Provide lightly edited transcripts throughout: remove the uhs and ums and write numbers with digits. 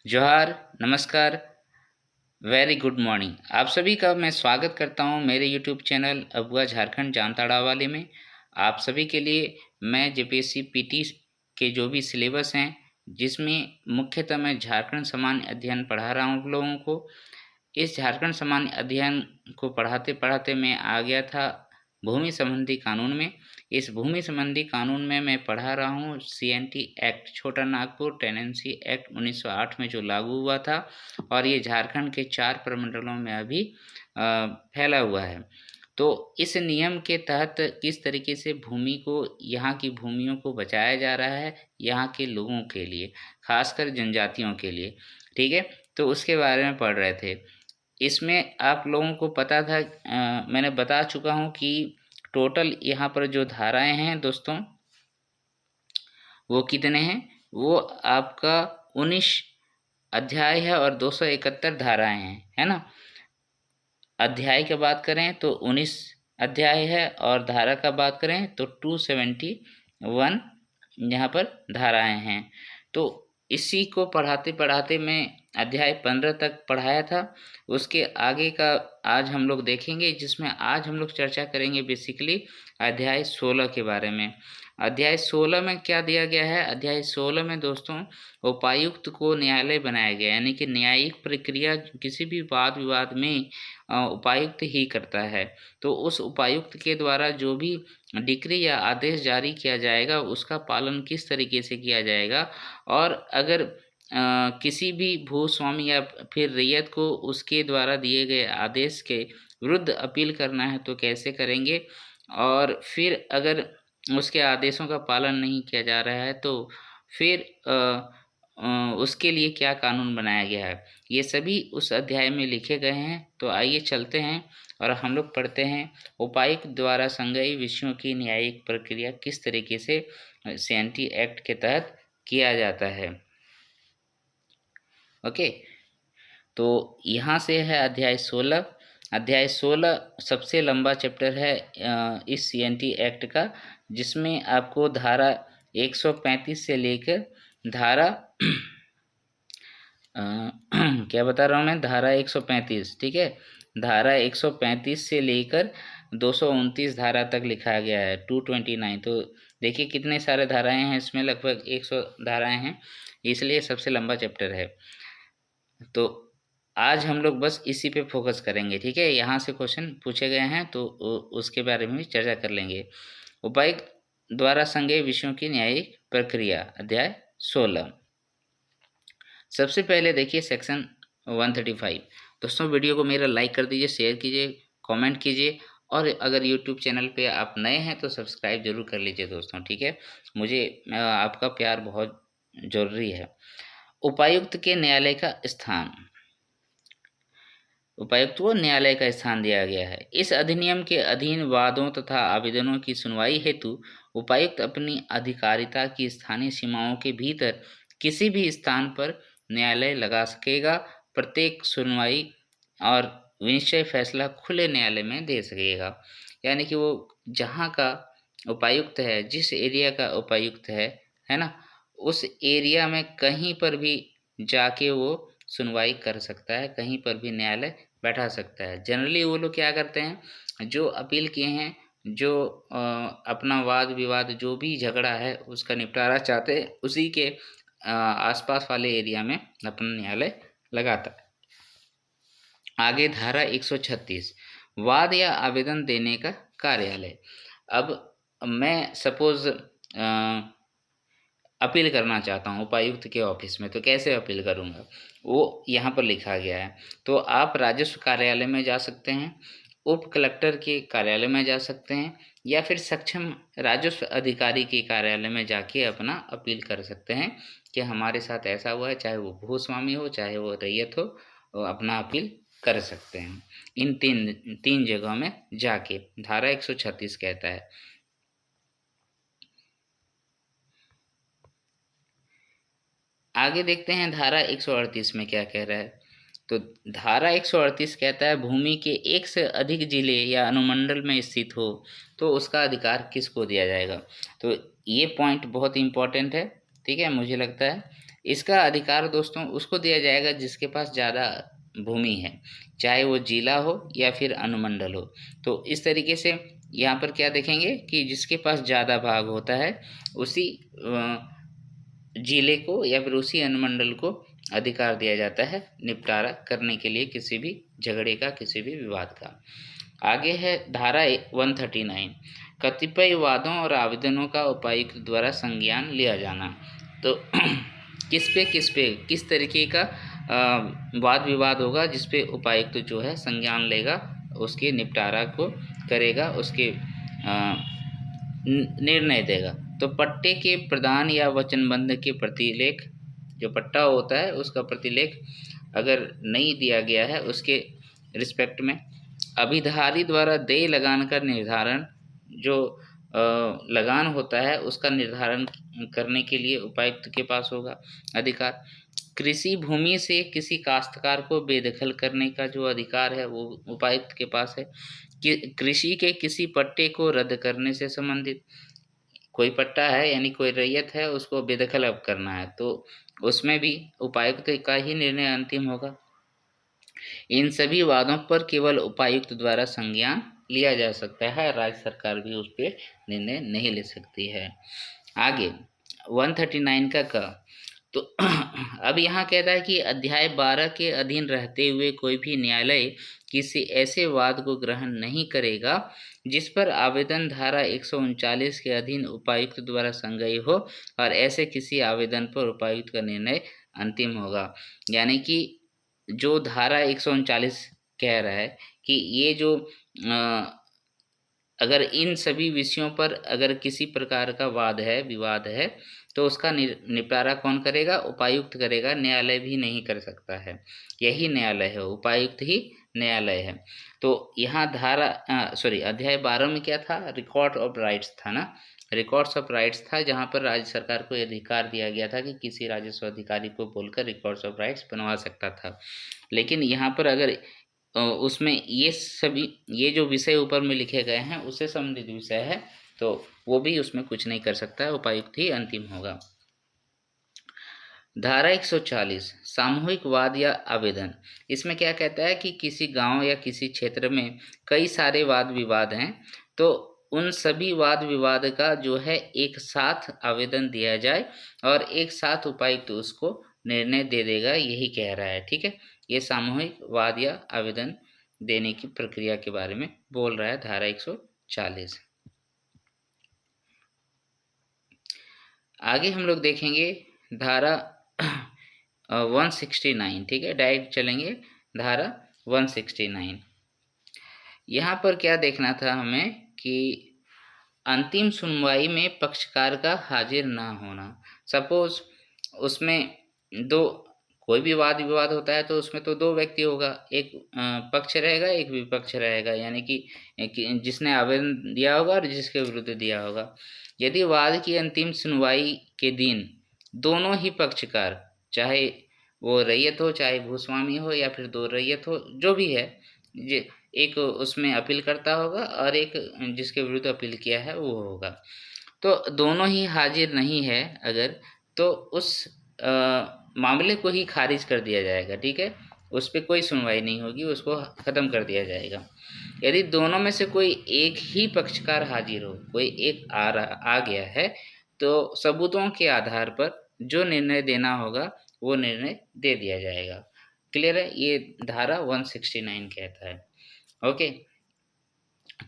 जोहार, नमस्कार, very good morning. आप सभी का मैं स्वागत करता हूं मेरे यूट्यूब चैनल अबुआ झारखंड जामताड़ा वाले में। आप सभी के लिए मैं जेपीएससी पीटी के जो भी सिलेबस हैं, जिसमें मुख्यतः मैं झारखंड सामान्य अध्ययन पढ़ा रहा हूँ आप लोगों को। इस झारखंड सामान्य अध्ययन को पढ़ाते-पढ़ाते मैं आ गया था भूमि संबंधी कानून में। इस भूमि संबंधी कानून में मैं पढ़ा रहा हूँ सीएनटी एक्ट, छोटा नागपुर टेनेंसी एक्ट 1908 में जो लागू हुआ था और ये झारखंड के 4 प्रमंडलों में अभी फैला हुआ है। तो इस नियम के तहत किस तरीके से भूमि को, यहाँ की भूमियों को बचाया जा रहा है, यहाँ के लोगों के लिए, खासकर जनजातियों के लिए, ठीक है? तो उसके बारे में पढ़ रहे थे। इसमें आप लोगों को पता था, मैंने बता चुका हूँ कि टोटल यहाँ पर जो धाराएँ हैं दोस्तों, वो कितने हैं? वो आपका 19 अध्याय है और 271 धाराएँ हैं, है ना? अध्याय की बात करें तो 19 अध्याय है और धारा का बात करें तो 271 यहाँ पर धाराएँ हैं। तो इसी को पढ़ाते-पढ़ाते मैं अध्याय 15 तक पढ़ाया था। उसके आगे का आज हम लोग देखेंगे, जिसमें आज हम लोग चर्चा करेंगे बेसिकली अध्याय 16 के बारे में। अध्याय 16 में क्या दिया गया है? अध्याय 16 में दोस्तों उपायुक्त को न्यायालय बनाया गया है, यानी कि न्यायिक प्रक्रिया किसी भी वाद-विवाद में उपायुक्त ही करता है। तो उस उपायुक्त के द्वारा जो भी डिक्री या आदेश जारी किया जाएगा, उसका पालन किस तरीके से किया जाएगा और अगर किसी भी भूस्वामी या फिर रैयत को उसके द्वारा दिए गए आदेश के विरुद्ध अपील करना है तो कैसे करेंगे, और फिर अगर उसके आदेशों का पालन नहीं किया जा रहा है तो फिर उसके लिए क्या कानून बनाया गया है, ये सभी उस अध्याय में लिखे गए हैं। तो आइए चलते हैं और हम लोग पढ़ते हैं उपायुक्त द्वारा संज्ञेय विषयों की न्यायिक प्रक्रिया किस तरीके से सीएनटी एक्ट के तहत किया जाता है। ओके, तो यहाँ से है अध्याय 16। अध्याय 16 सबसे लंबा चैप्टर है इस सीएनटी एक्ट का, जिसमें आपको धारा 135 से लेकर धारा क्या बता रहा हूँ मैं, धारा 135, ठीक है? धारा 135 से लेकर 229 धारा तक लिखा गया है, 229। तो देखिए कितने सारे धाराएं हैं इसमें, लगभग 100 धाराएं हैं, इसलिए सबसे लंबा चैप्टर है। तो आज हम लोग बस इसी पे फोकस करेंगे, ठीक है? यहाँ से क्वेश्चन पूछे गए हैं तो उसके बारे में भी चर्चा कर लेंगे। उपायुक्त द्वारा संज्ञेय विषयों की न्यायिक प्रक्रिया, अध्याय 16। सबसे पहले देखिए सेक्शन 135। दोस्तों वीडियो को मेरा लाइक कर दीजिए, शेयर कीजिए, कमेंट कीजिए और अगर यूट्यूब चैनल पे आप नए हैं तो सब्सक्राइब जरूर कर लीजिए दोस्तों, ठीक है? मुझे आपका प्यार बहुत ज़रूरी है। उपायुक्त के न्यायालय का स्थान। उपायुक्त को न्यायालय का स्थान दिया गया है। इस अधिनियम के अधीन वादों तथा आवेदनों की सुनवाई हेतु उपायुक्त अपनी अधिकारिता की स्थानीय सीमाओं के भीतर किसी भी स्थान पर न्यायालय लगा सकेगा। प्रत्येक सुनवाई और विनिश्चय फैसला खुले न्यायालय में दे सकेगा। यानी कि वो जहाँ का उपायुक्त है, जिस एरिया का उपायुक्त है ना, उस एरिया में कहीं पर भी जाके वो सुनवाई कर सकता है, कहीं पर भी न्यायालय बैठा सकता है। जनरली वो लोग क्या करते हैं, जो अपील किए हैं, जो अपना वाद विवाद जो भी झगड़ा है उसका निपटारा चाहते हैं, उसी के आसपास वाले एरिया में अपना न्यायालय लगाता है। आगे धारा 136, वाद या आवेदन देने का कार्यालय। अब मैं सपोज अपील करना चाहता हूँ उपायुक्त के ऑफिस में, तो कैसे अपील करूँगा, वो यहाँ पर लिखा गया है। तो आप राजस्व कार्यालय में जा सकते हैं, उप कलेक्टर के कार्यालय में जा सकते हैं, या फिर सक्षम राजस्व अधिकारी के कार्यालय में जाके अपना अपील कर सकते हैं कि हमारे साथ ऐसा हुआ है, चाहे वो भूस्वामी हो चाहे वो रैयत हो, वो अपना अपील कर सकते हैं इन तीन जगहों में जाके, धारा 136 कहता है। आगे देखते हैं धारा 138 में क्या कह रहा है। तो धारा 138 कहता है भूमि के एक से अधिक जिले या अनुमंडल में स्थित हो तो उसका अधिकार किसको दिया जाएगा। तो ये पॉइंट बहुत इम्पोर्टेंट है, ठीक है? मुझे लगता है इसका अधिकार दोस्तों उसको दिया जाएगा जिसके पास ज़्यादा भूमि है, चाहे वो जिला हो या फिर अनुमंडल हो। तो इस तरीके से यहाँ पर क्या देखेंगे कि जिसके पास ज़्यादा भाग होता है उसी जिले को या फिर उसी अनुमंडल को अधिकार दिया जाता है निपटारा करने के लिए किसी भी झगड़े का, किसी भी विवाद का। आगे है धारा 139, कतिपय वादों और आवेदनों का उपायुक्त द्वारा संज्ञान लिया जाना। तो किस तरीके का वाद विवाद होगा जिस पे उपायुक्त जो है संज्ञान लेगा, उसके निपटारा को करेगा, उसके निर्णय देगा। तो पट्टे के प्रदान या वचनबंध के प्रतिलेख, जो पट्टा होता है उसका प्रतिलेख अगर नहीं दिया गया है उसके रिस्पेक्ट में अभिधारी द्वारा देय लगान का निर्धारण, जो लगान होता है उसका निर्धारण करने के लिए उपायुक्त के पास होगा अधिकार। कृषि भूमि से किसी काश्तकार को बेदखल करने का जो अधिकार है वो उपायुक्त के पास है। कि कृषि के किसी पट्टे को रद्द करने से संबंधित, कोई पट्टा है यानी कोई रैयत है उसको बेदखल अब करना है तो उसमें भी उपायुक्त का ही निर्णय अंतिम होगा। इन सभी वादों पर केवल उपायुक्त द्वारा संज्ञान लिया जा सकता है, राज्य सरकार भी उस पर निर्णय नहीं ले सकती है। आगे 139 का तो अब यहाँ कहता है कि अध्याय 12 के अधीन रहते हुए कोई भी न्यायालय किसी ऐसे वाद को ग्रहण नहीं करेगा जिस पर आवेदन धारा 139 के अधीन उपायुक्त द्वारा संज्ञेय हो और ऐसे किसी आवेदन पर उपायुक्त का निर्णय अंतिम होगा। यानी कि जो धारा 139 कह रहा है कि ये जो अगर इन सभी विषयों पर अगर किसी प्रकार का वाद है, विवाद है, तो उसका निपटारा कौन करेगा? उपायुक्त करेगा, न्यायालय भी नहीं कर सकता है। यही न्यायालय है, उपायुक्त ही न्यायालय है। तो यहाँ अध्याय 12 में क्या था? रिकॉर्ड ऑफ राइट्स था ना, रिकॉर्ड्स ऑफ राइट्स था, जहाँ पर राज्य सरकार को अधिकार दिया गया था कि किसी राजस्व अधिकारी को बोलकर रिकॉर्ड्स ऑफ राइट्स बनवा सकता था। लेकिन यहाँ पर अगर उसमें ये जो विषय ऊपर में लिखे गए हैं उससे संबंधित विषय है तो वो भी उसमें कुछ नहीं कर सकता है, उपायुक्त ही अंतिम होगा। धारा 140 सामूहिक वाद या आवेदन, इसमें क्या कहता है कि किसी गांव या किसी क्षेत्र में कई सारे वाद विवाद हैं तो उन सभी वाद विवाद का जो है एक साथ आवेदन दिया जाए और एक साथ उपायुक्त उसको निर्णय दे देगा, यही कह रहा है। ठीक है, ये सामूहिक वाद या आवेदन देने की प्रक्रिया के बारे में बोल रहा है धारा 140। आगे हम लोग देखेंगे धारा 169। ठीक है, डायरेक्ट चलेंगे धारा 169। यहाँ पर क्या देखना था हमें कि अंतिम सुनवाई में पक्षकार का हाजिर ना होना। सपोज उसमें कोई भी वाद विवाद होता है तो उसमें तो दो व्यक्ति होगा, एक पक्ष रहेगा, एक विपक्ष रहेगा, यानी कि जिसने आवेदन दिया होगा और जिसके विरुद्ध दिया होगा। यदि वाद की अंतिम सुनवाई के दिन दोनों ही पक्षकार, चाहे वो रैयत हो चाहे भूस्वामी हो या फिर दो रैयत हो, जो भी है, एक उसमें अपील करता होगा और एक जिसके विरुद्ध अपील किया है वो होगा। तो दोनों ही हाजिर नहीं है अगर, तो उस मामले को ही खारिज कर दिया जाएगा। ठीक है, उस पर कोई सुनवाई नहीं होगी, उसको ख़त्म कर दिया जाएगा। यदि दोनों में से कोई एक ही पक्षकार हाजिर हो, कोई एक आ गया है, तो सबूतों के आधार पर जो निर्णय देना होगा वो निर्णय दे दिया जाएगा। क्लियर है, ये धारा 169 कहता है। ओके,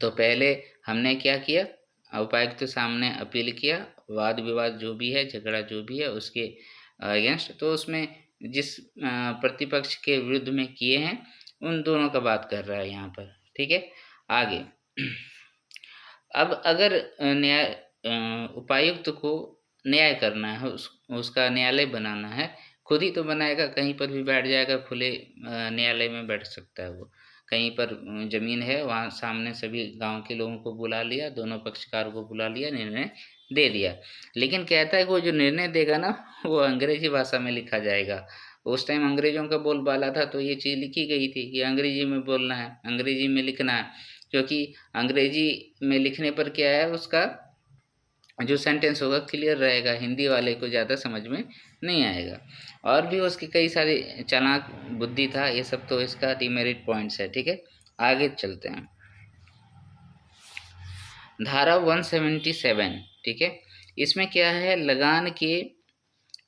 तो पहले हमने क्या किया, उपायुक्त के सामने अपील किया, वाद विवाद जो भी है, झगड़ा जो भी है उसके अगेंस्ट, तो उसमें जिस प्रतिपक्ष के विरुद्ध में किए हैं उन दोनों का बात कर रहा है यहाँ पर। ठीक है, आगे अब अगर उपायुक्त को न्याय करना है, उसका न्यायालय बनाना है, खुद ही तो बनाएगा, कहीं पर भी बैठ जाएगा, खुले न्यायालय में बैठ सकता है वो। कहीं पर ज़मीन है वहाँ सामने सभी गांव के लोगों को बुला लिया, दोनों पक्षकार को बुला लिया, निर्णय दे दिया। लेकिन कहता है कि वो जो निर्णय देगा ना वो अंग्रेजी भाषा में लिखा जाएगा। उस टाइम अंग्रेज़ों का बोलबाला था तो ये चीज़ लिखी गई थी कि अंग्रेजी में बोलना है, अंग्रेजी में लिखना है, क्योंकि अंग्रेजी में लिखने पर क्या है उसका जो सेंटेंस होगा क्लियर रहेगा, हिंदी वाले को ज़्यादा समझ में नहीं आएगा। और भी उसके कई सारे चालाक बुद्धि था, ये सब तो इसका डिमेरिट पॉइंट्स है। ठीक है, आगे चलते हैं। धारा 177, ठीक है, इसमें क्या है, लगान के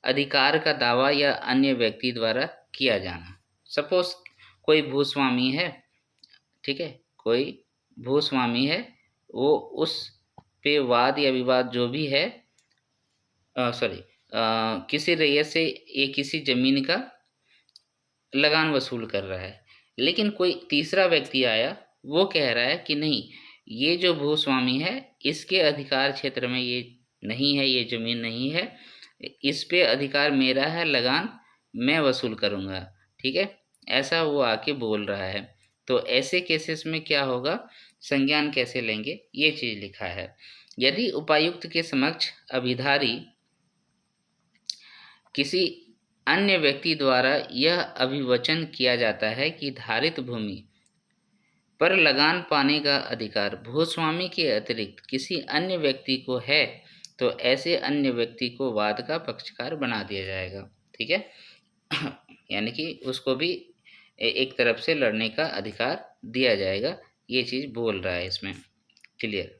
अधिकार का दावा या अन्य व्यक्ति द्वारा किया जाना। सपोज कोई भूस्वामी है, ठीक है, कोई भूस्वामी है, वो उस पे वाद या विवाद जो भी है, सॉरी, किसी रैयत से ये किसी जमीन का लगान वसूल कर रहा है, लेकिन कोई तीसरा व्यक्ति आया, वो कह रहा है कि नहीं, ये जो भूस्वामी है इसके अधिकार क्षेत्र में ये नहीं है, ये जमीन नहीं है, इस पे अधिकार मेरा है, लगान मैं वसूल करूँगा। ठीक है, ऐसा वो आके बोल रहा है। तो ऐसे केसेस में क्या होगा, संज्ञान कैसे लेंगे, ये चीज़ लिखा है। यदि उपायुक्त के समक्ष अभिधारी किसी अन्य व्यक्ति द्वारा यह अभिवचन किया जाता है कि धारित भूमि पर लगान पाने का अधिकार भूस्वामी के अतिरिक्त किसी अन्य व्यक्ति को है, तो ऐसे अन्य व्यक्ति को वाद का पक्षकार बना दिया जाएगा। ठीक है, यानी कि उसको भी एक तरफ से लड़ने का अधिकार दिया जाएगा, ये चीज़ बोल रहा है इसमें। क्लियर।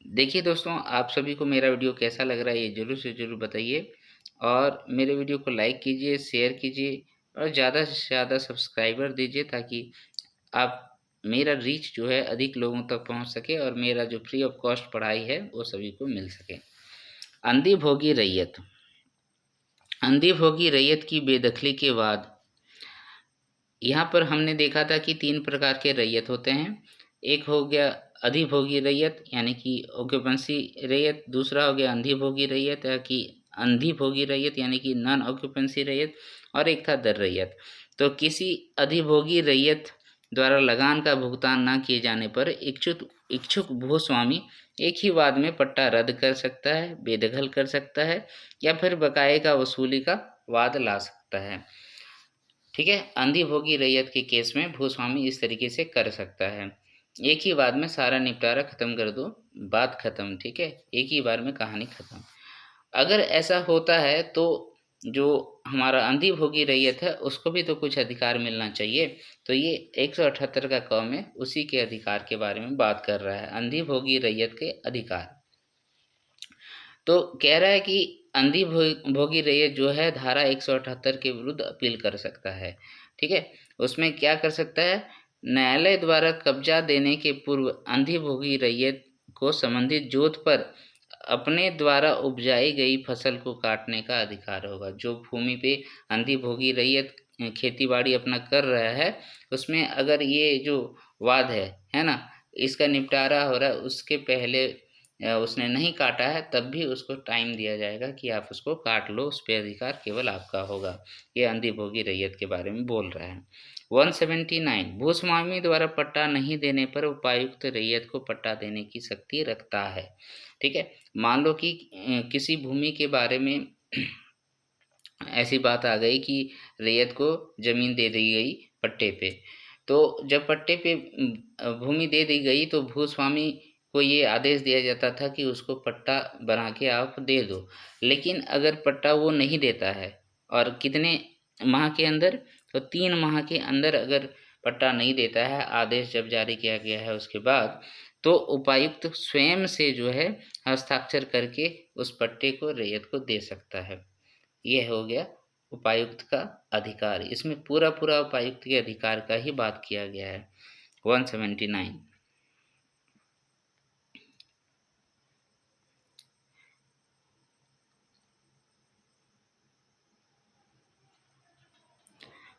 देखिए दोस्तों, आप सभी को मेरा वीडियो कैसा लग रहा है ये ज़रूर से ज़रूर बताइए, और मेरे वीडियो को लाइक कीजिए, शेयर कीजिए, और ज़्यादा से ज़्यादा सब्सक्राइबर दीजिए, ताकि आप मेरा रीच जो है अधिक लोगों तक पहुंच सके, और मेरा जो फ्री ऑफ कॉस्ट पढ़ाई है वो सभी को मिल सके। अंधी भोगी रैयत। अंधी भोगी रैयत की बेदखली के बाद यहाँ पर हमने देखा था कि 3 प्रकार के रैयत होते हैं। एक हो गया अधिभोगी रैयत, यानी कि ऑक्यूपेंसी रैयत। दूसरा हो गया अंधी भोगी रैयत, या कि अंधी भोगी रैयत यानी कि नॉन ऑक्यूपेंसी रैयत। और एक था दर रैयत। तो किसी अधिभोगी रैयत द्वारा लगान का भुगतान न किए जाने पर इच्छुक भूस्वामी एक ही वाद में पट्टा रद्द कर सकता है, बेदखल कर सकता है, या फिर बकाये का वसूली का वाद ला सकता है। ठीक है, अंधी भोगी रैयत के केस में भूस्वामी इस तरीके से कर सकता है, एक ही बार में सारा निपटारा खत्म कर दो, बात खत्म। ठीक है, एक ही बार में कहानी खत्म। अगर ऐसा होता है तो जो हमारा अंधी भोगी रैयत है उसको भी तो कुछ अधिकार मिलना चाहिए। तो ये 178 का क में उसी के अधिकार के बारे में बात कर रहा है, अंधी भोगी रैयत के अधिकार। तो कह रहा है कि अंधी भोगी रैयत जो है धारा 178 के विरुद्ध अपील कर सकता है। ठीक है, उसमें क्या कर सकता है, न्यायालय द्वारा कब्जा देने के पूर्व अंधी भोगी रैयत को संबंधित जोत पर अपने द्वारा उपजाई गई फसल को काटने का अधिकार होगा। जो भूमि पे अंधी भोगी रैयत खेती बाड़ी अपना कर रहा है, उसमें अगर ये जो वाद है ना, इसका निपटारा हो रहा है, उसके पहले उसने नहीं काटा है, तब भी उसको टाइम दिया जाएगा कि आप उसको काट लो, उस पे अधिकार केवल आपका होगा। ये अंधी भोगी रैयत के बारे में बोल रहा है। 179, भूस्वामी द्वारा पट्टा नहीं देने पर उपायुक्त रैयत को पट्टा देने की शक्ति रखता है। ठीक है, मान लो कि किसी भूमि के बारे में ऐसी बात आ गई कि रैयत को जमीन दे दी गई पट्टे पे। तो जब पट्टे पे भूमि दे दी गई तो भूस्वामी को ये आदेश दिया जाता था कि उसको पट्टा बना के आप दे दो। लेकिन अगर पट्टा वो नहीं देता है, और कितने माह के अंदर, तो 3 माह के अंदर अगर पट्टा नहीं देता है, आदेश जब जारी किया गया है उसके बाद, तो उपायुक्त स्वयं से जो है हस्ताक्षर करके उस पट्टे को रैयत को दे सकता है। यह हो गया उपायुक्त का अधिकार। इसमें पूरा पूरा उपायुक्त के अधिकार का ही बात किया गया है। 179,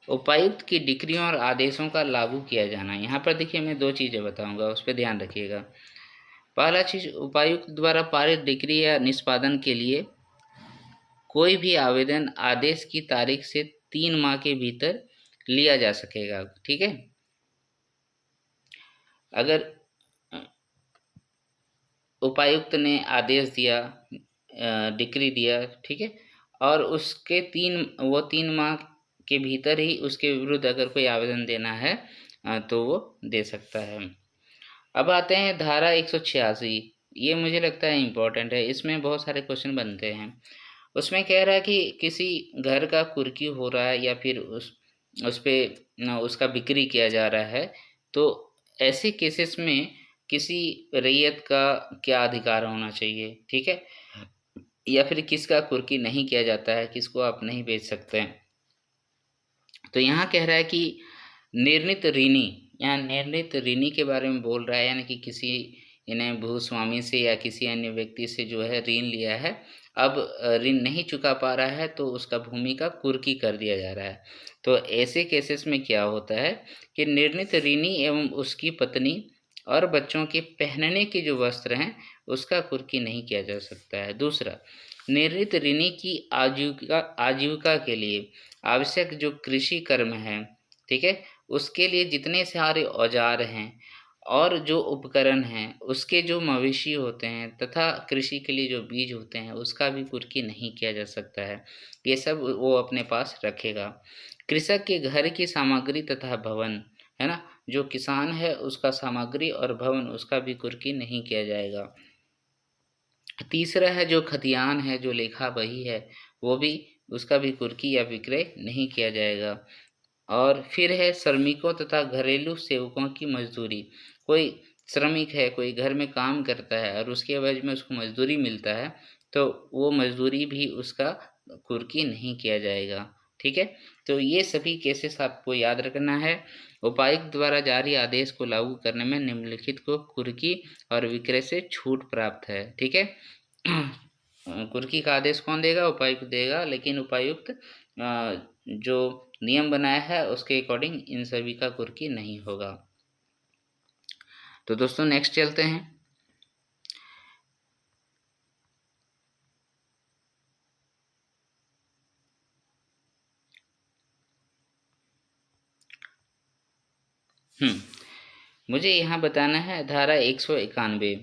उपायुक्त की डिक्रियों और आदेशों का लागू किया जाना। यहाँ पर देखिए मैं 2 चीज़ें बताऊंगा, उस पर ध्यान रखिएगा। पहला चीज़, उपायुक्त द्वारा पारित डिक्री या निष्पादन के लिए कोई भी आवेदन आदेश की तारीख से 3 माह के भीतर लिया जा सकेगा। ठीक है, अगर उपायुक्त ने आदेश दिया, डिक्री दिया, ठीक है, और उसके 3 माह के भीतर ही उसके विरुद्ध अगर कोई आवेदन देना है तो वो दे सकता है। अब आते हैं धारा 186, ये मुझे लगता है इम्पोर्टेंट है, इसमें बहुत सारे क्वेश्चन बनते हैं। उसमें कह रहा है कि किसी घर का कुर्की हो रहा है या फिर उस पे उसका बिक्री किया जा रहा है, तो ऐसे केसेस में किसी रैयत का क्या अधिकार होना चाहिए, ठीक है? या फिर किसका कुर्की नहीं किया जाता है, किसको आप नहीं बेच सकते हैं। तो यहाँ कह रहा है कि निर्णित ऋणी, यहाँ निर्णित ऋणी के बारे में बोल रहा है, यानी कि किसी इन्हें भूस्वामी से या किसी अन्य व्यक्ति से जो है ऋण लिया है, अब ऋण नहीं चुका पा रहा है तो उसका भूमि का कुर्की कर दिया जा रहा है। तो ऐसे केसेस में क्या होता है कि निर्णित ऋणी एवं उसकी पत्नी और बच्चों के पहनने के जो वस्त्र हैं उसका कुर्की नहीं किया जा सकता है। दूसरा, निर्णित ऋणी की आजीविका आजीविका के लिए आवश्यक जो कृषि कर्म है, ठीक है? उसके लिए जितने सारे औजार हैं और जो उपकरण हैं, उसके जो मवेशी होते हैं तथा कृषि के लिए जो बीज होते हैं, उसका भी कुर्की नहीं किया जा सकता है। ये सब वो अपने पास रखेगा। कृषक के घर की सामग्री तथा भवन, है ना? जो किसान है उसका सामग्री और भवन उसका भी कुर्की नहीं किया जाएगा। तीसरा है जो खतियान है, जो लेखा बही है, वो भी उसका भी कुर्की या विक्रय नहीं किया जाएगा। और फिर है श्रमिकों तथा घरेलू सेवकों की मजदूरी। कोई श्रमिक है, कोई घर में काम करता है और उसके एवज में उसको मजदूरी मिलता है, तो वो मजदूरी भी उसका कुर्की नहीं किया जाएगा, ठीक है? तो ये सभी केसेस आपको याद रखना है। उपायुक्त द्वारा जारी आदेश को लागू करने में निम्नलिखित को कुर्की और विक्रय से छूट प्राप्त है, ठीक है? कुर्की का आदेश कौन देगा? उपायुक्त देगा, लेकिन उपायुक्त जो नियम बनाया है उसके अकॉर्डिंग इन सभी का कुर्की नहीं होगा। तो दोस्तों नेक्स्ट चलते हैं। मुझे यहाँ बताना है धारा 191,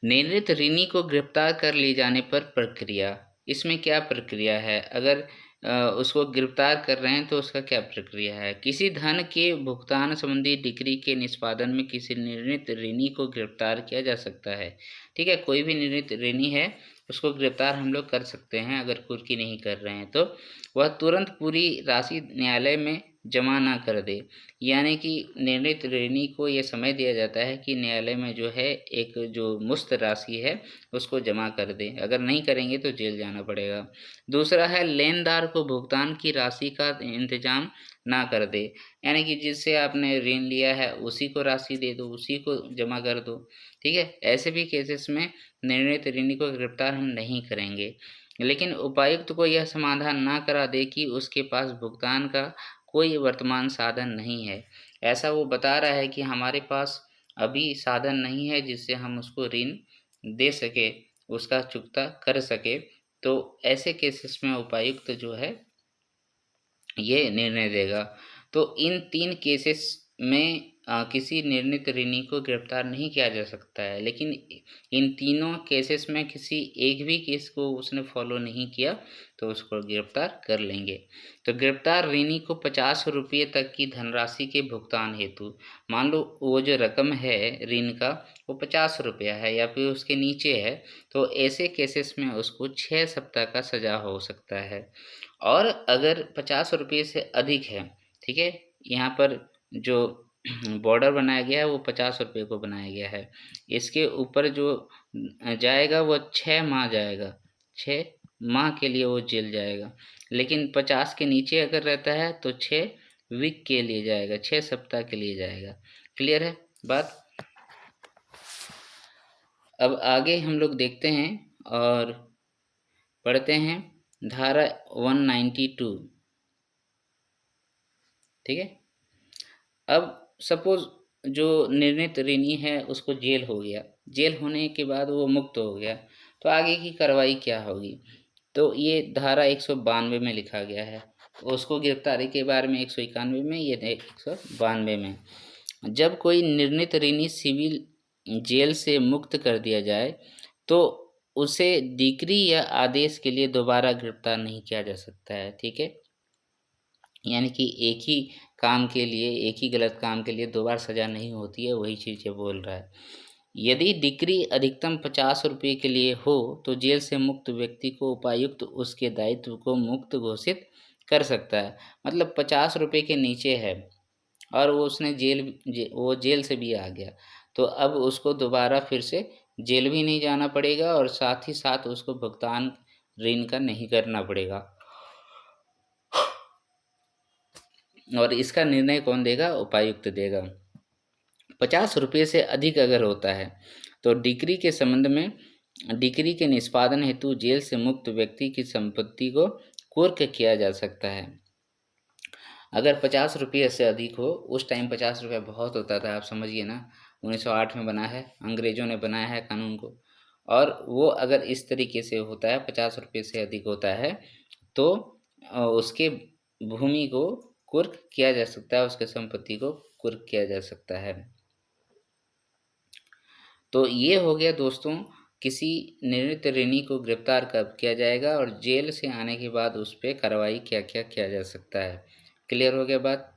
निर्णित ऋणी को गिरफ्तार कर ले जाने पर प्रक्रिया। इसमें क्या प्रक्रिया है? अगर उसको गिरफ्तार कर रहे हैं तो उसका क्या प्रक्रिया है? किसी धन के भुगतान संबंधी डिक्री के निष्पादन में किसी निर्णित ऋणी को गिरफ्तार किया जा सकता है, ठीक है? कोई भी निर्णित ऋणी है उसको गिरफ्तार हम लोग कर सकते हैं अगर कुर्की नहीं कर रहे हैं तो। वह तुरंत पूरी राशि न्यायालय में जमा ना कर दे, यानी कि निर्णित ऋणी को ये समय दिया जाता है कि न्यायालय में जो है एक जो मुश्त राशि है उसको जमा कर दें, अगर नहीं करेंगे तो जेल जाना पड़ेगा। दूसरा है लेनदार को भुगतान की राशि का इंतजाम ना कर दे, यानी कि जिससे आपने ऋण लिया है उसी को राशि दे दो, उसी को जमा कर दो, ठीक है? ऐसे भी केसेस में निर्णित ऋणी को गिरफ्तार हम नहीं करेंगे। लेकिन उपायुक्त को यह समाधान ना करा दे कि उसके पास भुगतान का कोई वर्तमान साधन नहीं है। ऐसा वो बता रहा है कि हमारे पास अभी साधन नहीं है जिससे हम उसको ऋण दे सके, उसका चुकता कर सके, तो ऐसे केसेस में उपायुक्त जो है ये निर्णय देगा। तो इन 3 केसेस में किसी निर्णित ऋणी को गिरफ्तार नहीं किया जा सकता है, लेकिन इन तीनों केसेस में किसी एक भी केस को उसने फॉलो नहीं किया तो उसको गिरफ्तार कर लेंगे। तो गिरफ्तार ऋणी को 50 रुपये तक की धनराशि के भुगतान हेतु, मान लो वो जो रकम है ऋण का वो 50 रुपया है या फिर उसके नीचे है, तो ऐसे केसेस में उसको 6 सप्ताह का सज़ा हो सकता है। और अगर 50 रुपये से अधिक है, ठीक है? यहाँ पर जो बॉर्डर बनाया गया है वो 50 रुपये को बनाया गया है। इसके ऊपर जो जाएगा वो 6 माह जाएगा, 6 माह के लिए वो जेल जाएगा। लेकिन 50 के नीचे अगर रहता है तो 6 वीक के लिए जाएगा, 6 सप्ताह के लिए जाएगा। क्लियर है बात? अब आगे हम लोग देखते हैं और पढ़ते हैं धारा 192, ठीक है? अब सपोज जो निर्णित ऋणी है उसको जेल हो गया, जेल होने के बाद वो मुक्त हो गया, तो आगे की कार्रवाई क्या होगी? तो ये धारा 192 में लिखा गया है। उसको गिरफ्तारी के बारे में 191 में, ये 192 में। जब कोई निर्णित ऋणी सिविल जेल से मुक्त कर दिया जाए तो उसे डिक्री या आदेश के लिए दोबारा गिरफ्तार नहीं किया जा सकता है, ठीक है? यानी कि एक ही काम के लिए, एक ही गलत काम के लिए 2 बार सज़ा नहीं होती है, वही चीज़ ये बोल रहा है। यदि डिक्री अधिकतम 50 रुपये के लिए हो तो जेल से मुक्त व्यक्ति को उपायुक्त उसके दायित्व को मुक्त घोषित कर सकता है। मतलब 50 रुपये के नीचे है और वो उसने वो जेल से भी आ गया, तो अब उसको दोबारा फिर से जेल भी नहीं जाना पड़ेगा और साथ ही साथ उसको भुगतान ऋण का नहीं करना पड़ेगा। और इसका निर्णय कौन देगा? उपायुक्त देगा। 50 रुपये से अधिक अगर होता है तो डिक्री के संबंध में डिक्री के निष्पादन हेतु जेल से मुक्त व्यक्ति की संपत्ति को कुर्क किया जा सकता है। अगर 50 रुपये से अधिक हो, उस टाइम 50 रुपये बहुत होता था, आप समझिए ना, 1908 में बना है, अंग्रेजों ने बनाया है कानून को। और वो अगर इस तरीके से होता है, 50 रुपये से अधिक होता है, तो उसके भूमि को कुर्क किया जा सकता है, उसके संपत्ति को कुर्क किया जा सकता है। तो ये हो गया दोस्तों, किसी निवृत्त ऋणी को गिरफ्तार कब किया जाएगा और जेल से आने के बाद उस पर कार्रवाई क्या क्या किया जा सकता है। क्लियर हो गया बात?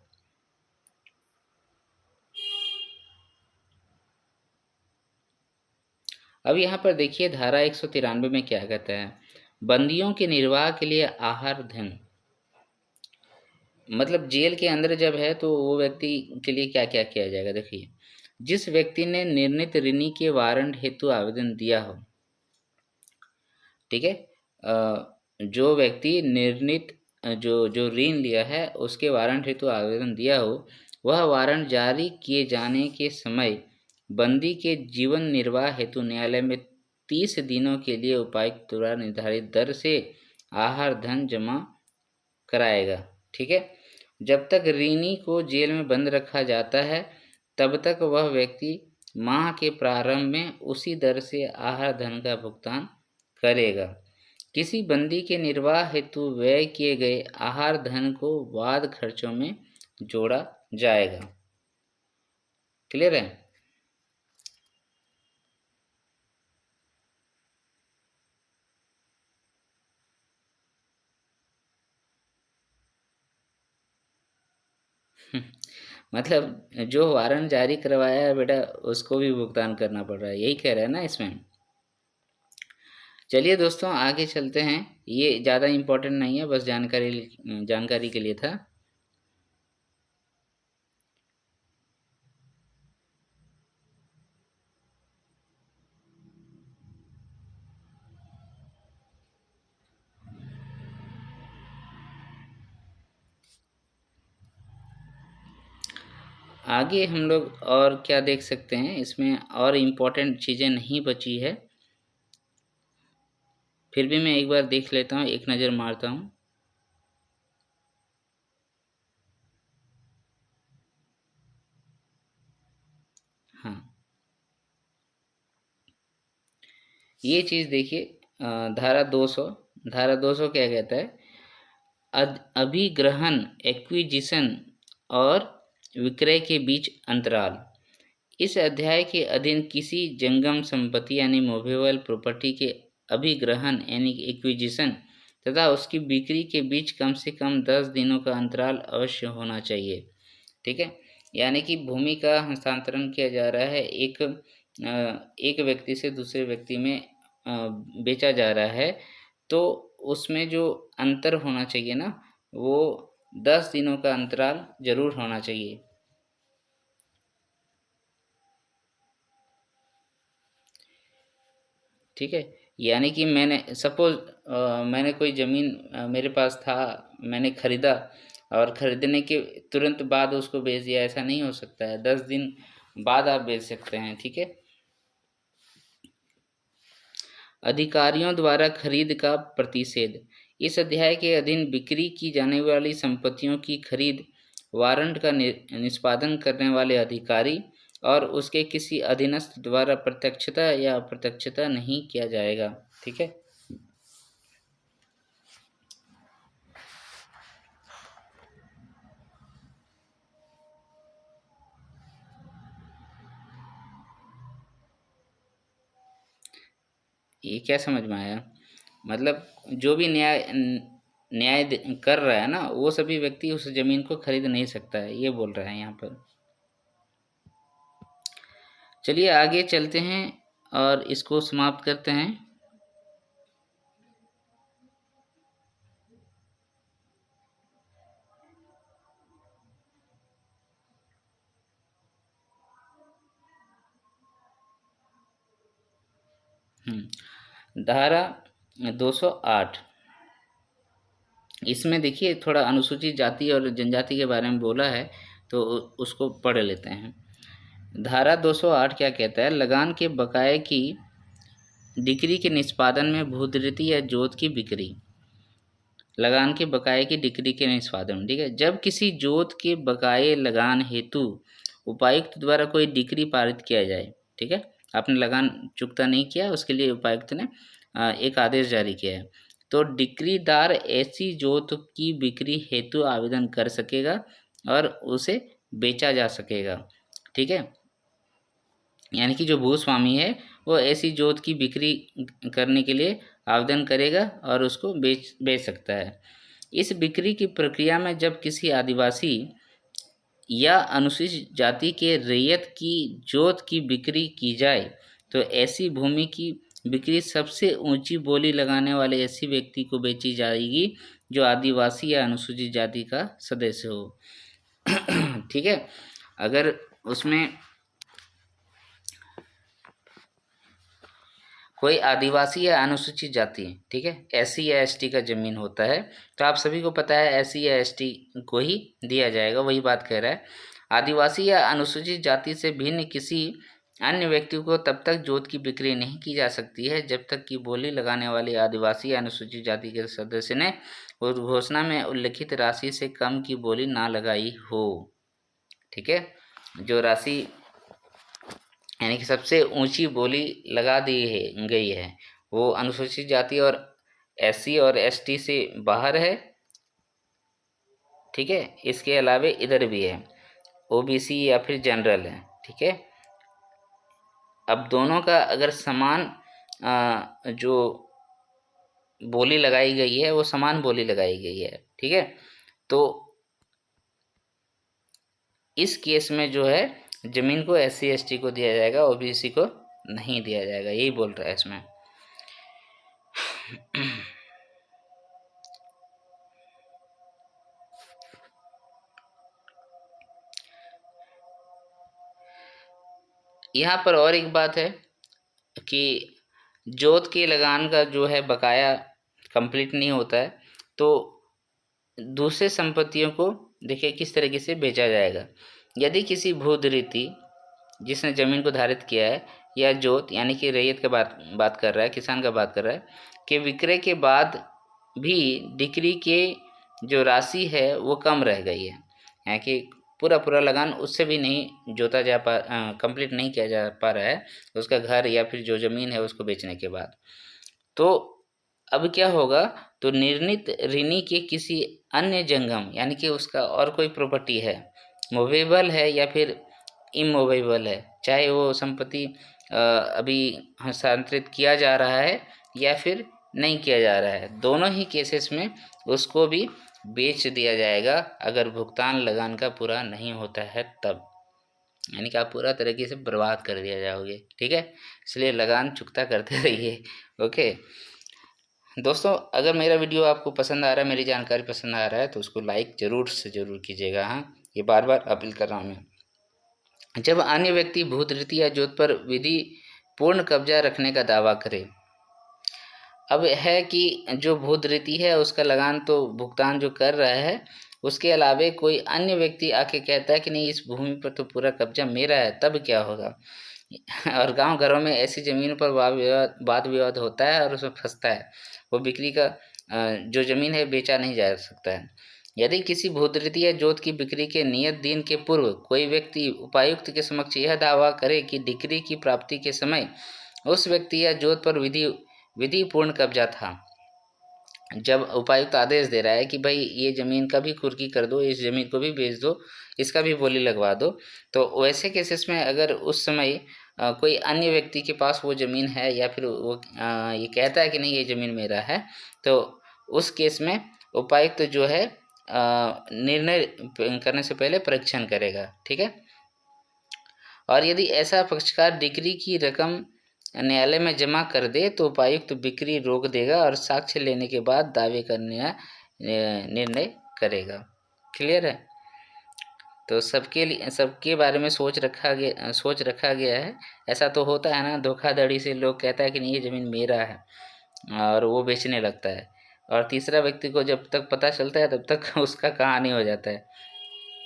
अब यहाँ पर देखिए धारा 193 में क्या कहता है, बंदियों के निर्वाह के लिए आहार धन। मतलब जेल के अंदर जब है तो वो व्यक्ति के लिए क्या क्या किया जाएगा। देखिए, जिस व्यक्ति ने निर्णीत ऋणी के वारंट हेतु आवेदन दिया हो, ठीक है, जो व्यक्ति निर्णीत जो जो ऋण लिया है उसके वारंट हेतु आवेदन दिया हो, वह वारंट जारी किए जाने के समय बंदी के जीवन निर्वाह हेतु न्यायालय में 30 दिनों के लिए उपायुक्त द्वारा निर्धारित दर से आहार धन जमा कराएगा। ठीक है, जब तक ऋणी को जेल में बंद रखा जाता है तब तक वह व्यक्ति माह के प्रारंभ में उसी दर से आहार धन का भुगतान करेगा। किसी बंदी के निर्वाह हेतु व्यय किए गए आहार धन को वाद खर्चों में जोड़ा जाएगा। क्लियर है? मतलब जो वारंट जारी करवाया है बेटा, उसको भी भुगतान करना पड़ रहा है, यही कह रहा है ना इसमें। चलिए दोस्तों आगे चलते हैं, ये ज़्यादा इम्पोर्टेंट नहीं है, बस जानकारी के लिए था। आगे हम लोग और क्या देख सकते हैं, इसमें और इम्पोर्टेंट चीज़ें नहीं बची है, फिर भी मैं एक बार देख लेता हूँ, एक नज़र मारता हूँ। हाँ, ये चीज़ देखिए, धारा 200 क्या कहता है, अभिग्रहण, एक्विजिशन और विक्रय के बीच अंतराल। इस अध्याय के अधीन किसी जंगम संपत्ति यानी मूवेबल प्रॉपर्टी के अभिग्रहण यानी एक्विजिशन तथा उसकी बिक्री के बीच कम से कम 10 दिनों का अंतराल अवश्य होना चाहिए। ठीक है, यानी कि भूमि का हस्तांतरण किया जा रहा है, एक व्यक्ति से दूसरे व्यक्ति में बेचा जा रहा है, तो उसमें जो अंतर होना चाहिए ना, वो 10 दिनों का अंतराल जरूर होना चाहिए। ठीक है, यानी कि मैंने कोई ज़मीन मेरे पास था, मैंने खरीदा और खरीदने के तुरंत बाद उसको बेच दिया, ऐसा नहीं हो सकता है, 10 दिन बाद आप बेच सकते हैं। ठीक है, अधिकारियों द्वारा खरीद का प्रतिषेध। इस अध्याय के अधीन बिक्री की जाने वाली संपत्तियों की खरीद वारंट का निष्पादन करने वाले अधिकारी और उसके किसी अधीनस्थ द्वारा प्रत्यक्षता या अप्रत्यक्षता नहीं किया जाएगा। ठीक है, ये क्या समझ में आया? मतलब जो भी कर रहा है ना, वो सभी व्यक्ति उस जमीन को खरीद नहीं सकता है, ये बोल रहा है यहाँ पर। चलिए आगे चलते हैं और इसको समाप्त करते हैं। धारा 208, इसमें देखिए थोड़ा अनुसूचित जाति और जनजाति के बारे में बोला है, तो उसको पढ़ लेते हैं। धारा 208 क्या कहता है? लगान के बकाये की डिक्री के निष्पादन में भूधृति या जोत की बिक्री। लगान के बकाये की डिक्री के निष्पादन, ठीक है। जब किसी जोत के बकाये लगान हेतु उपायुक्त द्वारा कोई डिक्री पारित किया जाए, ठीक है, आपने लगान चुकता नहीं किया, उसके लिए उपायुक्त ने एक आदेश जारी किया है, तो डिक्रीदार ऐसी जोत की बिक्री हेतु आवेदन कर सकेगा और उसे बेचा जा सकेगा, ठीक है। यानी कि जो भूस्वामी है वो ऐसी जोत की बिक्री करने के लिए आवेदन करेगा और उसको बेच सकता है। इस बिक्री की प्रक्रिया में जब किसी आदिवासी या अनुसूचित जाति के रैयत की जोत की बिक्री की जाए तो ऐसी भूमि की बिक्री सबसे ऊंची बोली लगाने वाले ऐसी व्यक्ति को बेची जाएगी जो आदिवासी या अनुसूचित जाति का सदस्य हो। ठीक है। अगर उसमें कोई आदिवासी या अनुसूचित जाति, ठीक है, एससी या एसटी का जमीन होता है, तो आप सभी को पता है एससी या एसटी को ही दिया जाएगा, वही बात कह रहा है। आदिवासी या अनुसूचित जाति से भिन्न किसी अन्य व्यक्ति को तब तक जोत की बिक्री नहीं की जा सकती है जब तक कि बोली लगाने वाले आदिवासी या अनुसूचित जाति के सदस्य ने उस घोषणा में उल्लिखित राशि से कम की बोली ना लगाई हो, ठीक है। जो राशि यानी कि सबसे ऊंची बोली लगा दी है गई है वो अनुसूचित जाति और एससी और एसटी से बाहर है, ठीक है। इसके अलावे इधर भी है ओबीसी या फिर जनरल है, ठीक है। अब दोनों का अगर समान जो बोली लगाई गई है वो समान बोली लगाई गई है, ठीक है, तो इस केस में जो है जमीन को एससी एसटी को दिया जाएगा, ओबीसी को नहीं दिया जाएगा, यही बोल रहा है इसमें। यहाँ पर और एक बात है कि जोत के लगान का जो है बकाया कंप्लीट नहीं होता है तो दूसरे संपत्तियों को देखिए किस तरीके से बेचा जाएगा। यदि किसी भूधृति जिसने ज़मीन को धारित किया है या जोत यानी कि रैयत का बात कर रहा है, किसान का बात कर रहा है, कि विक्रय के बाद भी डिक्री के जो राशि है वो कम रह गई है, यानी कि पूरा लगान उससे भी नहीं जोता जा पा कंप्लीट नहीं किया जा पा रहा है उसका घर या फिर जो ज़मीन है उसको बेचने के बाद, तो अब क्या होगा, तो निर्णीत ऋणी के किसी अन्य जंगम यानी कि उसका और कोई प्रॉपर्टी है, मूवेबल है या फिर इमूवेबल है, चाहे वो संपत्ति अभी हस्तांतरित किया जा रहा है या फिर नहीं किया जा रहा है, दोनों ही केसेस में उसको भी बेच दिया जाएगा अगर भुगतान लगान का पूरा नहीं होता है तब, यानी कि आप पूरा तरीके से बर्बाद कर दिया जाओगे, ठीक है। इसलिए लगान चुकता करते रहिए। ओके दोस्तों, अगर मेरा वीडियो आपको पसंद आ रहा है, मेरी जानकारी पसंद आ रहा है तो उसको लाइक ज़रूर से ज़रूर कीजिएगा। हाँ, ये बार बार अपील कर रहा हूँ मैं। जब अन्य व्यक्ति भूधृति या जोत पर विधि पूर्ण कब्जा रखने का दावा करे, अब है कि जो भूधृति है उसका लगान तो भुगतान जो कर रहा है, उसके अलावे कोई अन्य व्यक्ति आके कहता है कि नहीं इस भूमि पर तो पूरा कब्जा मेरा है, तब क्या होगा। और गांव घरों में ऐसी ज़मीन पर वाद विवाद होता है और उसमें फंसता है, वो बिक्री का जो ज़मीन है बेचा नहीं जा सकता है। यदि किसी भूधृति या जोत की बिक्री के नियत दिन के पूर्व कोई व्यक्ति उपायुक्त के समक्ष यह दावा करे कि डिक्री की प्राप्ति के समय उस व्यक्ति या जोत पर विधि पूर्ण कब्जा था, जब उपायुक्त आदेश दे रहा है कि भाई ये ज़मीन का भी कुर्की कर दो, इस ज़मीन को भी बेच दो, इसका भी बोली लगवा दो, तो वैसे केसेस में अगर उस समय कोई अन्य व्यक्ति के पास वो ज़मीन है या फिर वो ये कहता है कि नहीं ये ज़मीन मेरा है, तो उस केस में उपायुक्त जो है निर्णय करने से पहले परीक्षण करेगा, ठीक है। और यदि ऐसा पक्षकार डिक्री की रकम न्यायालय में जमा कर दे तो उपायुक्त बिक्री रोक देगा और साक्ष्य लेने के बाद दावे का निर्णय करेगा। क्लियर है? तो सबके लिए, सबके बारे में सोच रखा गया है। ऐसा तो होता है ना, धोखाधड़ी से लोग कहता है कि नहीं ये ज़मीन मेरा है और वो बेचने लगता है, और तीसरा व्यक्ति को जब तक पता चलता है तब तक उसका कहानी हो जाता है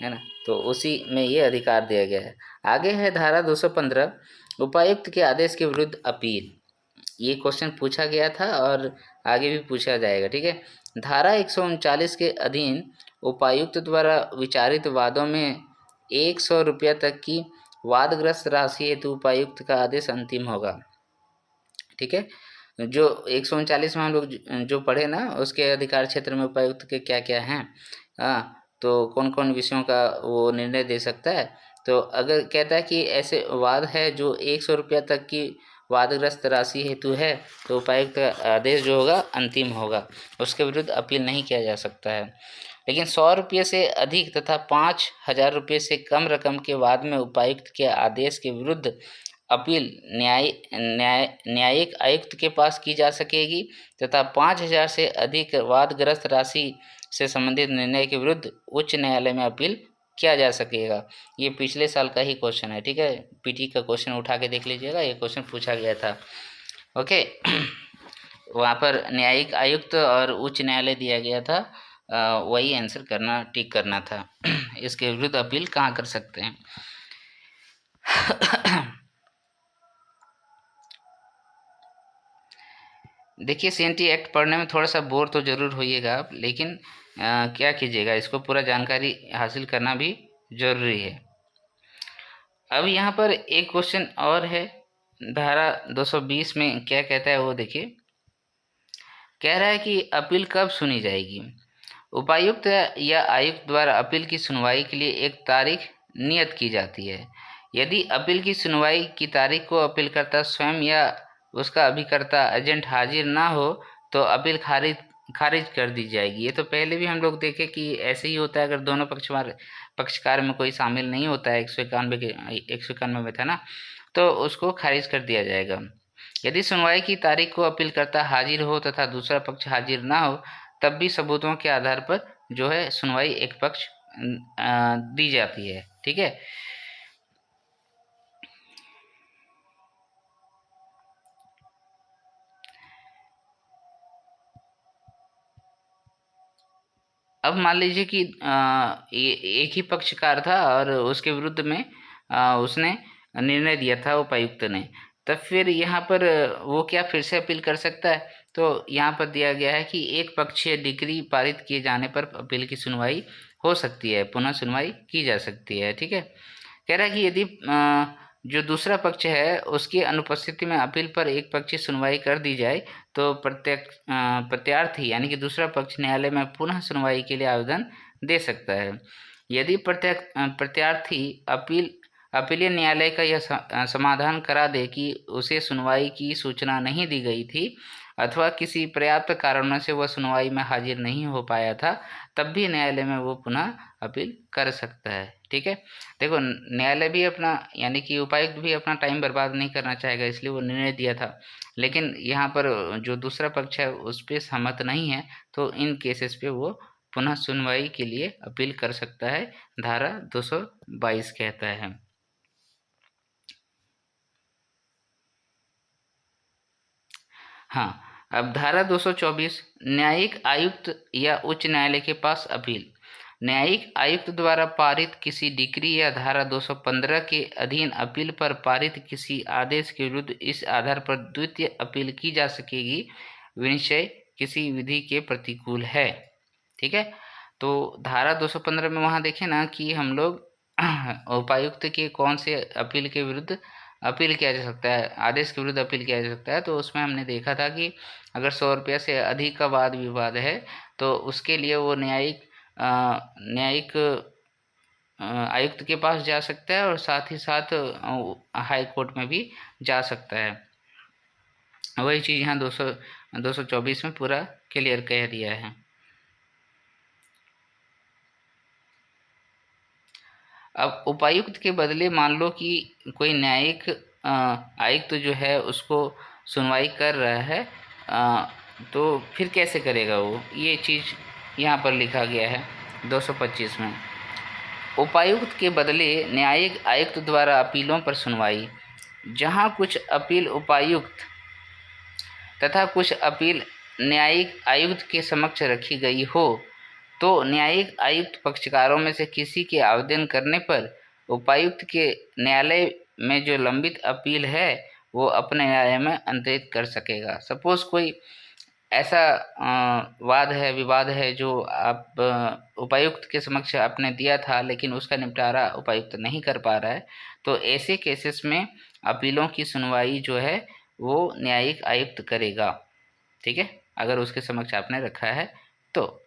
ना। तो उसी में ये अधिकार दिया गया है। आगे है धारा 215, उपायुक्त के आदेश के विरुद्ध अपील। ये क्वेश्चन पूछा गया था और आगे भी पूछा जाएगा, ठीक है। धारा 139 के अधीन उपायुक्त द्वारा विचारित वादों में 100 रुपया तक की वादग्रस्त राशि हेतु उपायुक्त का आदेश अंतिम होगा, ठीक है। जो 139 में हम लोग जो पढ़े ना, उसके अधिकार क्षेत्र में उपायुक्त के क्या क्या हैं, तो कौन कौन विषयों का वो निर्णय दे सकता है। तो अगर कहता है कि ऐसे वाद है जो 100 रुपया तक की वादग्रस्त राशि हेतु है, तो उपायुक्त का आदेश जो होगा अंतिम होगा, उसके विरुद्ध अपील नहीं किया जा सकता है। लेकिन 100 रुपये से अधिक तथा 5,000 रुपये से कम रकम के वाद में उपायुक्त के आदेश के विरुद्ध अपील न्यायिक आयुक्त के पास की जा सकेगी तथा 5,000 से अधिक वादग्रस्त राशि से संबंधित निर्णय के विरुद्ध उच्च न्यायालय में अपील किया जा सकेगा। ये पिछले साल का ही क्वेश्चन है, ठीक है। पीटी का क्वेश्चन उठा के देख लीजिएगा, ये क्वेश्चन पूछा गया था। ओके वहाँ पर न्यायिक आयुक्त और उच्च न्यायालय दिया गया था, वही आंसर करना, टिक करना था। इसके विरुद्ध अपील कहाँ कर सकते हैं? देखिए सीएनटी एक्ट पढ़ने में थोड़ा सा बोर तो ज़रूर होइएगा आप, लेकिन क्या कीजिएगा, इसको पूरा जानकारी हासिल करना भी ज़रूरी है। अब यहाँ पर एक क्वेश्चन और है, धारा 220 में क्या कहता है वो देखिए। कह रहा है कि अपील कब सुनी जाएगी। उपायुक्त या आयुक्त द्वारा अपील की सुनवाई के लिए एक तारीख नियत की जाती है। यदि अपील की सुनवाई की तारीख को अपीलकर्ता स्वयं या उसका अभिकर्ता एजेंट हाजिर ना हो तो अपील खारिज कर दी जाएगी। ये तो पहले भी हम लोग देखे कि ऐसे ही होता है, अगर दोनों पक्षकार में कोई शामिल नहीं होता है, 191 में था ना, तो उसको खारिज कर दिया जाएगा। यदि सुनवाई की तारीख को अपीलकर्ता हाजिर हो तथा दूसरा पक्ष हाजिर ना हो तब भी सबूतों के आधार पर जो है सुनवाई एक पक्ष दी जाती है, ठीक है। अब मान लीजिए कि एक ही पक्षकार था और उसके विरुद्ध में उसने निर्णय दिया था उपायुक्त ने, तब फिर यहाँ पर वो क्या फिर से अपील कर सकता है? तो यहाँ पर दिया गया है कि एक पक्षीय डिक्री पारित किए जाने पर अपील की सुनवाई हो सकती है, पुनः सुनवाई की जा सकती है, ठीक है। कह रहा है कि यदि जो दूसरा पक्ष है उसकी अनुपस्थिति में अपील पर एक पक्षीय सुनवाई कर दी जाए तो प्रत्यार्थी यानी कि दूसरा पक्ष न्यायालय में पुनः सुनवाई के लिए आवेदन दे सकता है। यदि प्रत्यार्थी अपीलीय न्यायालय का यह समाधान करा दे कि उसे सुनवाई की सूचना नहीं दी गई थी अथवा किसी पर्याप्त कारणों से वह सुनवाई में हाजिर नहीं हो पाया था, तब भी न्यायालय में वो पुनः अपील कर सकता है, ठीक है। देखो न्यायालय भी अपना यानी कि उपायुक्त भी अपना टाइम बर्बाद नहीं करना चाहेगा, इसलिए वो निर्णय दिया था। लेकिन यहाँ पर जो दूसरा पक्ष है उस पर सहमत नहीं है, तो इन केसेस पे वो पुनः सुनवाई के लिए अपील कर सकता है, धारा 222 कहता है। हाँ, अब धारा 224 न्यायिक आयुक्त या उच्च न्यायालय के पास अपील। न्यायिक आयुक्त द्वारा पारित किसी डिक्री या धारा 215 के अधीन अपील पर पारित किसी आदेश के विरुद्ध इस आधार पर द्वितीय अपील की जा सकेगी, विनिश्चय किसी विधि के प्रतिकूल है, ठीक है। तो धारा 215 में वहाँ देखें ना कि हम लोग उपायुक्त के कौन से अपील के विरुद्ध अपील किया जा सकता है, आदेश के विरुद्ध अपील किया जा सकता है। तो उसमें हमने देखा था कि अगर 100 रुपया से अधिक का वाद विवाद है तो उसके लिए वो न्यायिक आयुक्त के पास जा सकता है और साथ ही साथ हाई कोर्ट में भी जा सकता है। वही चीज़ यहाँ 224 में पूरा क्लियर कह दिया है। अब उपायुक्त के बदले मान लो कि कोई न्यायिक आयुक्त जो है उसको सुनवाई कर रहा है, तो फिर कैसे करेगा वो, ये चीज़ यहाँ पर लिखा गया है 225 में। उपायुक्त के बदले न्यायिक आयुक्त द्वारा अपीलों पर सुनवाई। जहाँ कुछ अपील उपायुक्त तथा कुछ अपील न्यायिक आयुक्त के समक्ष रखी गई हो, तो न्यायिक आयुक्त पक्षकारों में से किसी के आवेदन करने पर उपायुक्त के न्यायालय में जो लंबित अपील है वो अपने न्यायालय में अंतरित कर सकेगा। सपोज़ कोई ऐसा वाद है, विवाद है जो आप उपायुक्त के समक्ष आपने दिया था, लेकिन उसका निपटारा उपायुक्त नहीं कर पा रहा है, तो ऐसे केसेस में अपीलों की सुनवाई जो है वो न्यायिक आयुक्त करेगा। ठीक है, अगर उसके समक्ष आपने रखा है तो।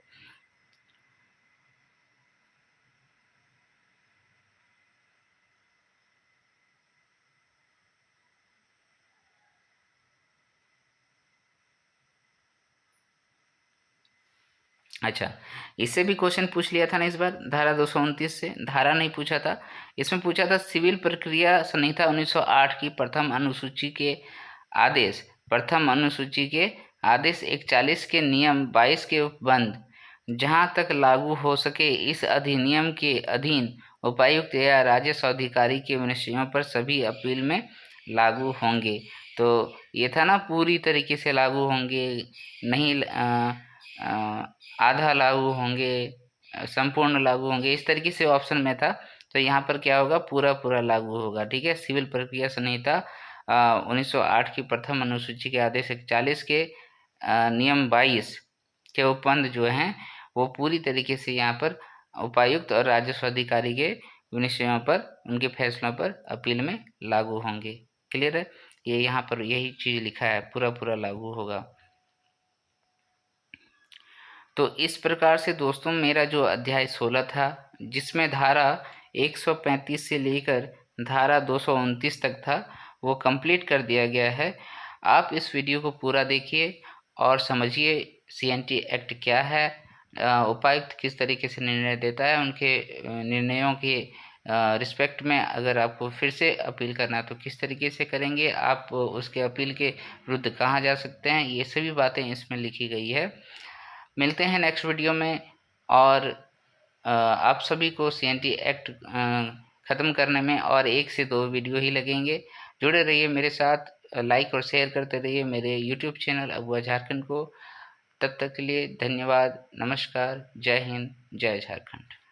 अच्छा, इससे भी क्वेश्चन पूछ लिया था ना इस बार, धारा 229 से। धारा नहीं पूछा था, इसमें पूछा था सिविल प्रक्रिया संहिता 1908 की प्रथम अनुसूची के आदेश 41 के नियम 22 के उपबंध जहां तक लागू हो सके इस अधिनियम के अधीन उपायुक्त या राजस्व अधिकारी के विनिश्चयों पर सभी अपील में लागू होंगे। तो ये था ना, पूरी तरीके से लागू होंगे, नहीं आधा लागू होंगे, संपूर्ण लागू होंगे, इस तरीके से ऑप्शन में था। तो यहाँ पर क्या होगा, पूरा पूरा लागू होगा। ठीक है, सिविल प्रक्रिया संहिता 1908 की प्रथम अनुसूची के आदेश 41 के नियम 22 के उपबंध जो हैं वो पूरी तरीके से यहाँ पर उपायुक्त और राजस्व अधिकारी के विनिश्चयों पर, उनके फैसलों पर अपील में लागू होंगे। क्लियर है, ये यहाँ पर यही चीज़ लिखा है, पूरा पूरा लागू होगा। तो इस प्रकार से दोस्तों मेरा जो अध्याय 16 था, जिसमें धारा 135 से लेकर धारा 229 तक था, वो कंप्लीट कर दिया गया है। आप इस वीडियो को पूरा देखिए और समझिए CNT एक्ट क्या है, उपायुक्त किस तरीके से निर्णय देता है, उनके निर्णयों के रिस्पेक्ट में अगर आपको फिर से अपील करना है तो किस तरीके से करेंगे, आप उसके अपील के विरुद्ध कहाँ जा सकते हैं, ये सभी बातें इसमें लिखी गई है। मिलते हैं नेक्स्ट वीडियो में, और आप सभी को CNT एक्ट ख़त्म करने में और 1 से 2 वीडियो ही लगेंगे। जुड़े रहिए मेरे साथ, लाइक और शेयर करते रहिए मेरे YouTube चैनल अबुआ झारखंड को। तब तक के लिए धन्यवाद, नमस्कार, जय हिंद, जय झारखंड।